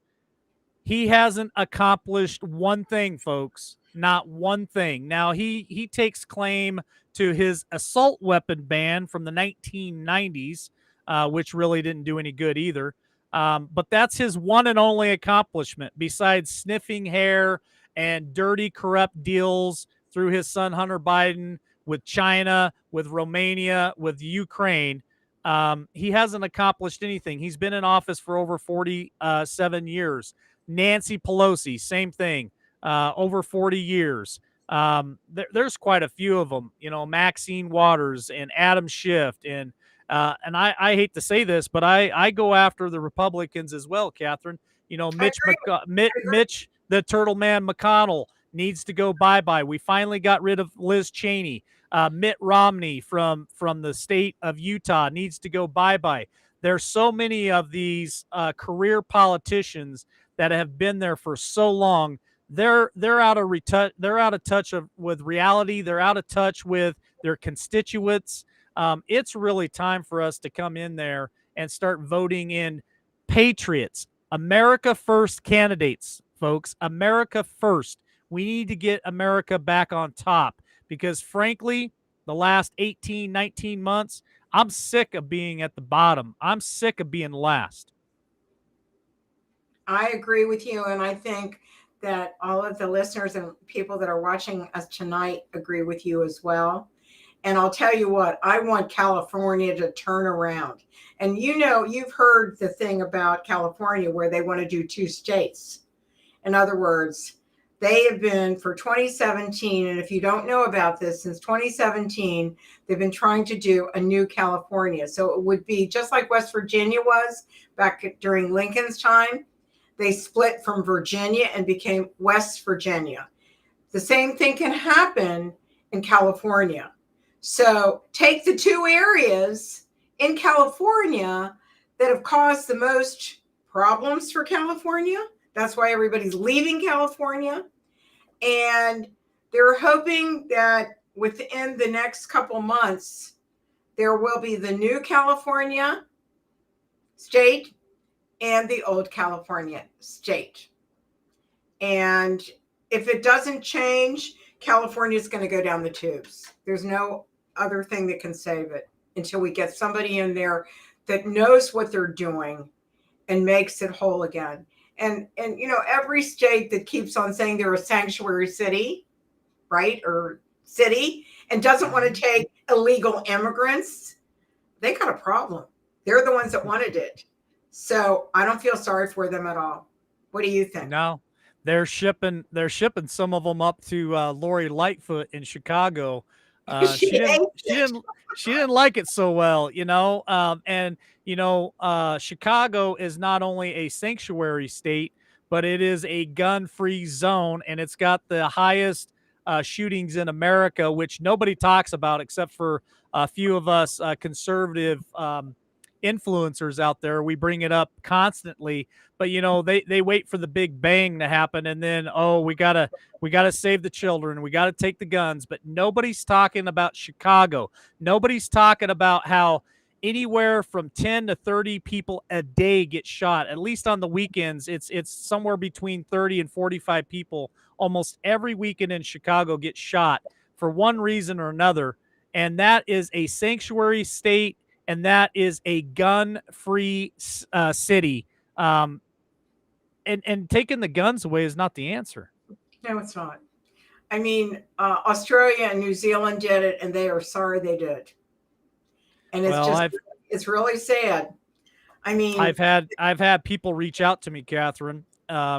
He hasn't accomplished one thing, folks. Not one thing. Now, he takes claim to his assault weapon ban from the 1990s, which really didn't do any good either. But that's his one and only accomplishment, besides sniffing hair and dirty, corrupt deals through his son, Hunter Biden, with China, with Romania, with Ukraine. He hasn't accomplished anything. He's been in office for over 47 years. Nancy Pelosi, same thing, over 40 years. There's quite a few of them, Maxine Waters and Adam Schiff. And I hate to say this, but I go after the Republicans as well, Kathryn. Mitch, the Turtle Man McConnell, needs to go bye-bye. We finally got rid of Liz Cheney. Mitt Romney from the state of Utah needs to go bye-bye. There's so many of these career politicians that have been there for so long. They're out of touch with reality. They're out of touch with their constituents. It's really time for us to come in there and start voting in patriots, America first candidates, folks. America first. We need to get America back on top, because frankly, the last 18, 19 months, I'm sick of being at the bottom. I'm sick of being last. I agree with you. And I think that all of the listeners and people that are watching us tonight agree with you as well. And I'll tell you what, I want California to turn around. And you've heard the thing about California where they want to do 2 states. In other words, they have been for 2017, and if you don't know about this, since 2017, they've been trying to do a new California. So it would be just like West Virginia was back during Lincoln's time. they split from Virginia and became West Virginia. The same thing can happen in California. So take the two areas in California that have caused the most problems for California. That's why everybody's leaving California. And they're hoping that within the next couple months, there will be the new California state and the old California state. And if it doesn't change, California is going to go down the tubes. There's no other thing that can save it until we get somebody in there that knows what they're doing and makes it whole again. And every state that keeps on saying they're a sanctuary city, right, or city, and doesn't want to take illegal immigrants, they got a problem. They're the ones that wanted it. So I don't feel sorry for them at all. What do you think? No, they're shipping some of them up to Lori Lightfoot in Chicago. She didn't like it so well, and Chicago is not only a sanctuary state, but it is a gun-free zone, and it's got the highest shootings in America, which nobody talks about except for a few of us conservative influencers out there. We bring it up constantly, but they wait for the big bang to happen, and then we gotta save the children, we gotta take the guns. But nobody's talking about Chicago. Nobody's talking about how anywhere from 10 to 30 people a day get shot. At least on the weekends, it's somewhere between 30 and 45 people almost every weekend in Chicago get shot for one reason or another, and that is a sanctuary state, and that is a gun-free city. And taking the guns away is not the answer. No, it's not. I mean, Australia and New Zealand did it, and they are sorry they did. And it's really sad. I mean, I've had people reach out to me, Kathryn,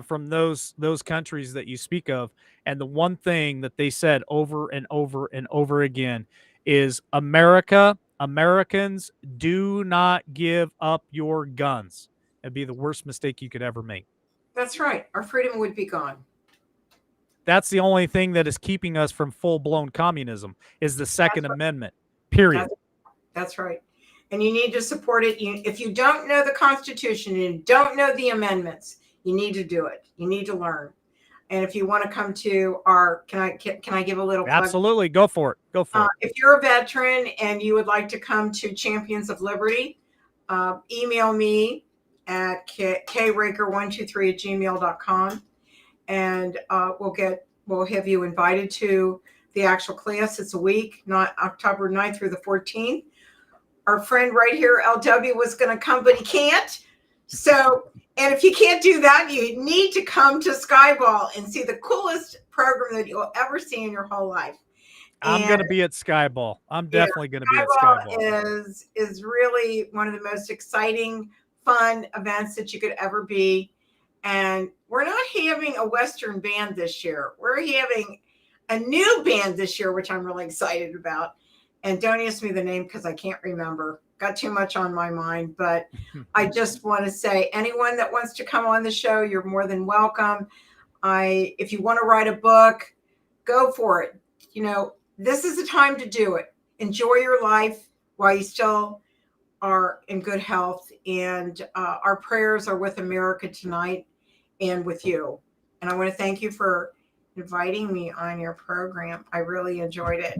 from those countries that you speak of, and the one thing that they said over and over and over again is Americans, do not give up your guns. It'd be the worst mistake you could ever make. That's right. Our freedom would be gone. That's the only thing that is keeping us from full-blown communism is the Second Amendment, period. That's right. And you need to support it. If you don't know the Constitution and don't know the amendments, you need to do it. You need to learn. And if you want to come to our, can I give a little plug? Absolutely. Go for it. Go for it. If you're a veteran and you would like to come to Champions of Liberty, email me at kraaker123@gmail.com, and we'll have you invited to the actual class. It's a week, not October 9th through the 14th. Our friend right here, LW, was going to come, but he can't. So, and if you can't do that, you need to come to Skyball and see the coolest program that you'll ever see in your whole life. I'm going to be at Skyball. I'm definitely going to be at Skyball. Is really one of the most exciting, fun events that you could ever be. And we're not having a Western band this year. We're having a new band this year, which I'm really excited about. And don't ask me the name because I can't remember. Got too much on my mind. But I just want to say, anyone that wants to come on the show, you're more than welcome. If you want to write a book, go for it. This is the time to do it. Enjoy your life while you still are in good health. And our prayers are with America tonight and with you. And I want to thank you for inviting me on your program. I really enjoyed it.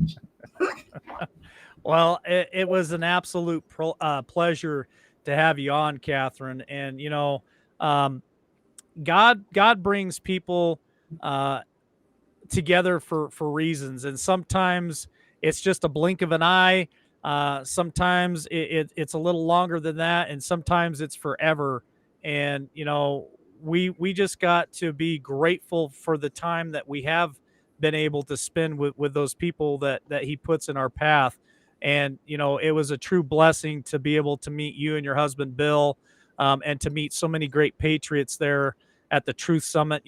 Well, it was an absolute pleasure to have you on, Kathryn. And, God brings people together for reasons. And sometimes it's just a blink of an eye. Sometimes it's a little longer than that. And sometimes it's forever. And, we just got to be grateful for the time that we have been able to spend with those people that he puts in our path. And, it was a true blessing to be able to meet you and your husband, Bill, and to meet so many great patriots there at the Truth Summit.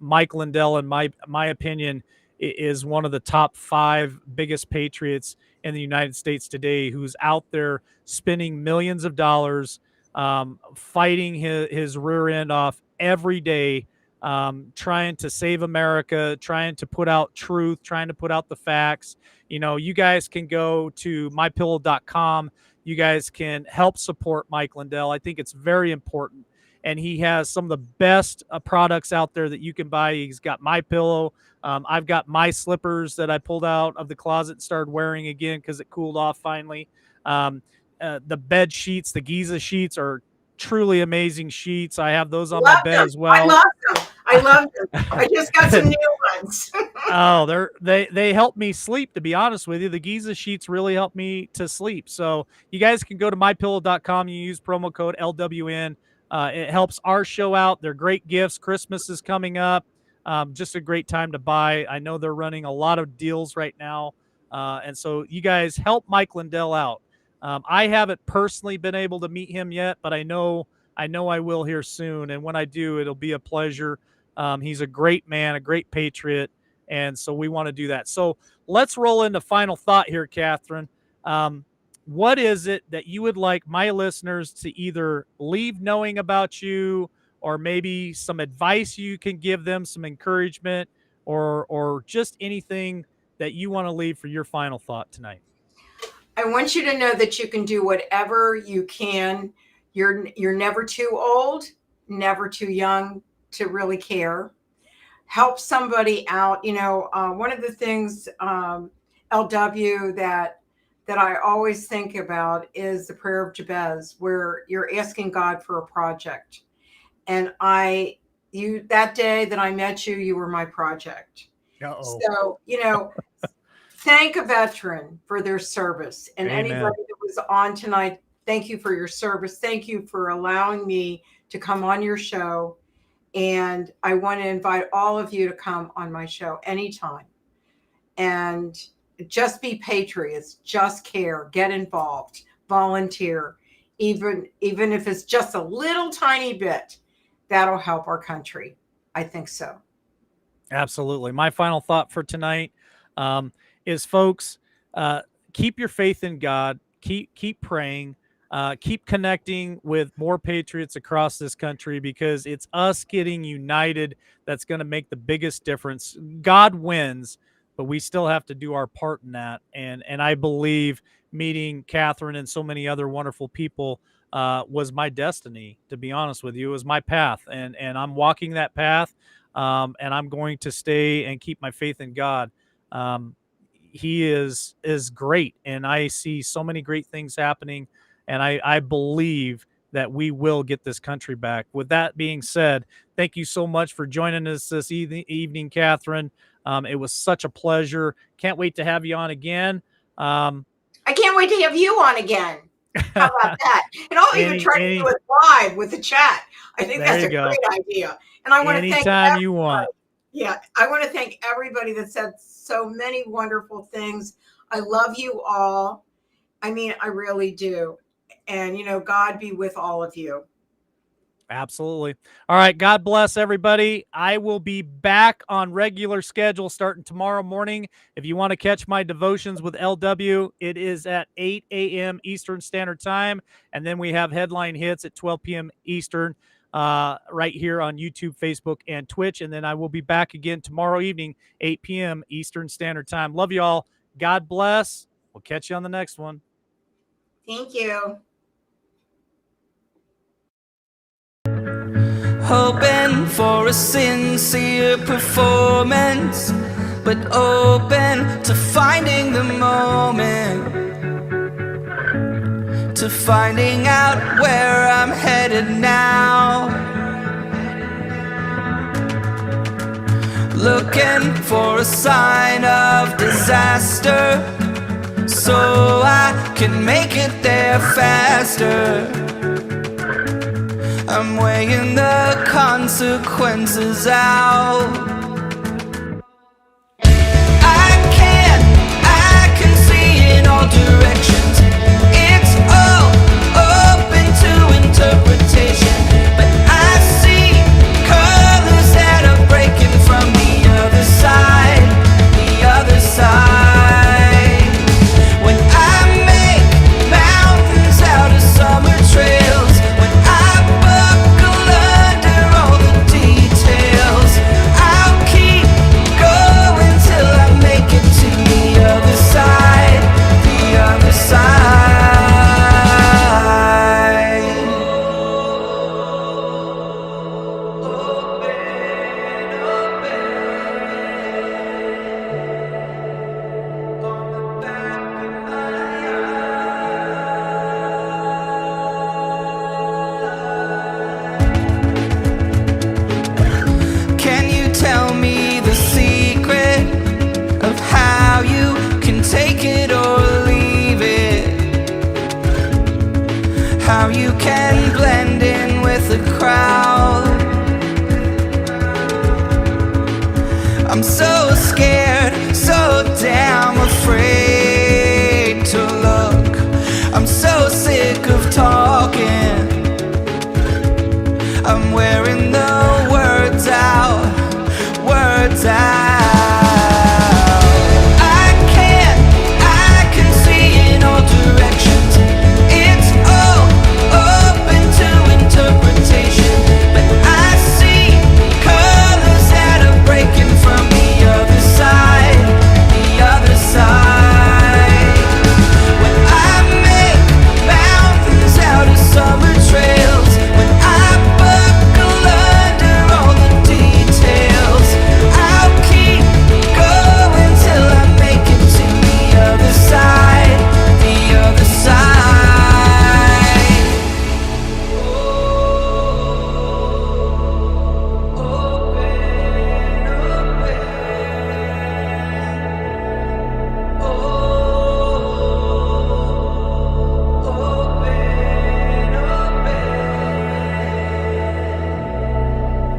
Mike Lindell, in my opinion, is one of the top 5 biggest patriots in the United States today, who's out there spending millions of dollars fighting his rear end off every day, trying to save America, trying to put out truth, trying to put out the facts. You guys can go to mypillow.com. You guys can help support Mike Lindell. I think it's very important. And he has some of the best products out there that you can buy. He's got My Pillow. I've got my slippers that I pulled out of the closet and started wearing again because it cooled off finally. The bed sheets, the Giza sheets, are truly amazing sheets. I have those on my bed as well. I love them. I just got some new ones. Oh, they help me sleep, to be honest with you. The Giza sheets really help me to sleep. So you guys can go to mypillow.com. You use promo code LWN. It helps our show out. They're great gifts. Christmas is coming up. Just a great time to buy. I know they're running a lot of deals right now. And so you guys help Mike Lindell out. I haven't personally been able to meet him yet, but I know I will here soon. And when I do, it'll be a pleasure. He's a great man, a great patriot. And so we want to do that. So let's roll into final thought here, Kathryn. What is it that you would like my listeners to either leave knowing about you, or maybe some advice you can give them, some encouragement, or just anything that you want to leave for your final thought tonight? I want you to know that you can do whatever you can. You're never too old, never too young to really care. Help somebody out. One of the things, LW, that I always think about is the prayer of Jabez, where you're asking God for a project. And that day that I met you, you were my project. Uh-oh. So, thank a veteran for their service. And Amen. Anybody that was on tonight, thank you for your service. Thank you for allowing me to come on your show. And I want to invite all of you to come on my show anytime. And just be patriots, just care, get involved, volunteer, even if it's just a little tiny bit, that'll help our country. I think so. Absolutely. My final thought for tonight is, folks, keep your faith in God, keep praying, keep connecting with more patriots across this country, because it's us getting united that's going to make the biggest difference. God wins, but we still have to do our part in that. And I believe meeting Kathryn and so many other wonderful people was my destiny, to be honest with you. It was my path, and I'm walking that path, and I'm going to stay and keep my faith in God. He is great, and I see so many great things happening, and I believe that we will get this country back. With that being said, thank you so much for joining us this evening, Kathryn. It was such a pleasure. Can't wait to have you on again. I can't wait to have you on again. How about that? And I'll even try to do it live with the chat. I think that's a great idea. And I want to thank everybody. You want. Yeah, I want to thank everybody that said so many wonderful things. I love you all. I mean, I really do. And, God be with all of you. Absolutely. All right. God bless everybody. I will be back on regular schedule starting tomorrow morning. If you want to catch my devotions with LW, it is at 8 a.m. Eastern Standard Time. And then we have headline hits at 12 p.m. Eastern right here on YouTube, Facebook, and Twitch. And then I will be back again tomorrow evening, 8 p.m. Eastern Standard Time. Love you all. God bless. We'll catch you on the next one. Thank you. Hoping for a sincere performance, but open to finding the moment, to finding out where I'm headed now. Looking for a sign of disaster, so I can make it there faster. I'm weighing the consequences out. I can see in all directions. It's all open to interpretation, but I see colors that are breaking from the other side, the other side. When I make mountains out of summer trails, when Now you can blend in with the crowd. I'm so scared, so damn afraid to look. I'm so sick of talking. I'm wearing the words out, words out. I can see in all directions. It's all open to interpretation, but I see colors that are breaking from the other side, the other side. When I make mountains out of summer trails, when I buckle under all the details, I'll keep going till I make it to the other side, the other side.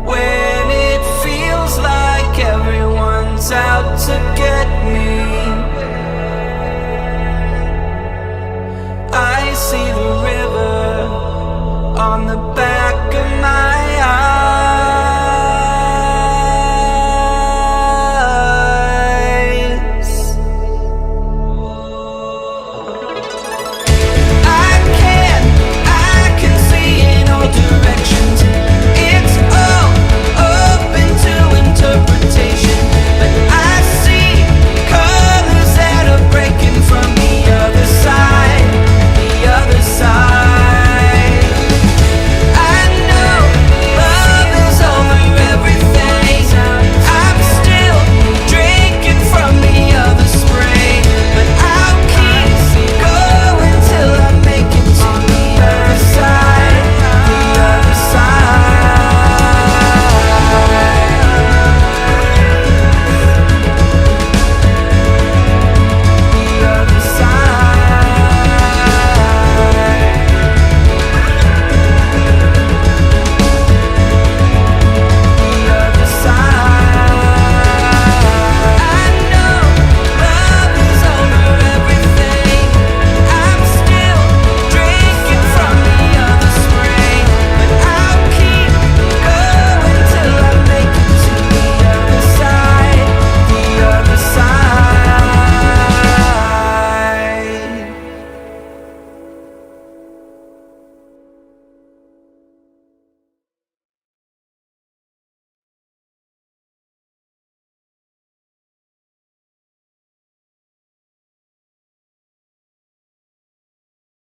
When it feels like everyone's out to get me, I see the river on the bank.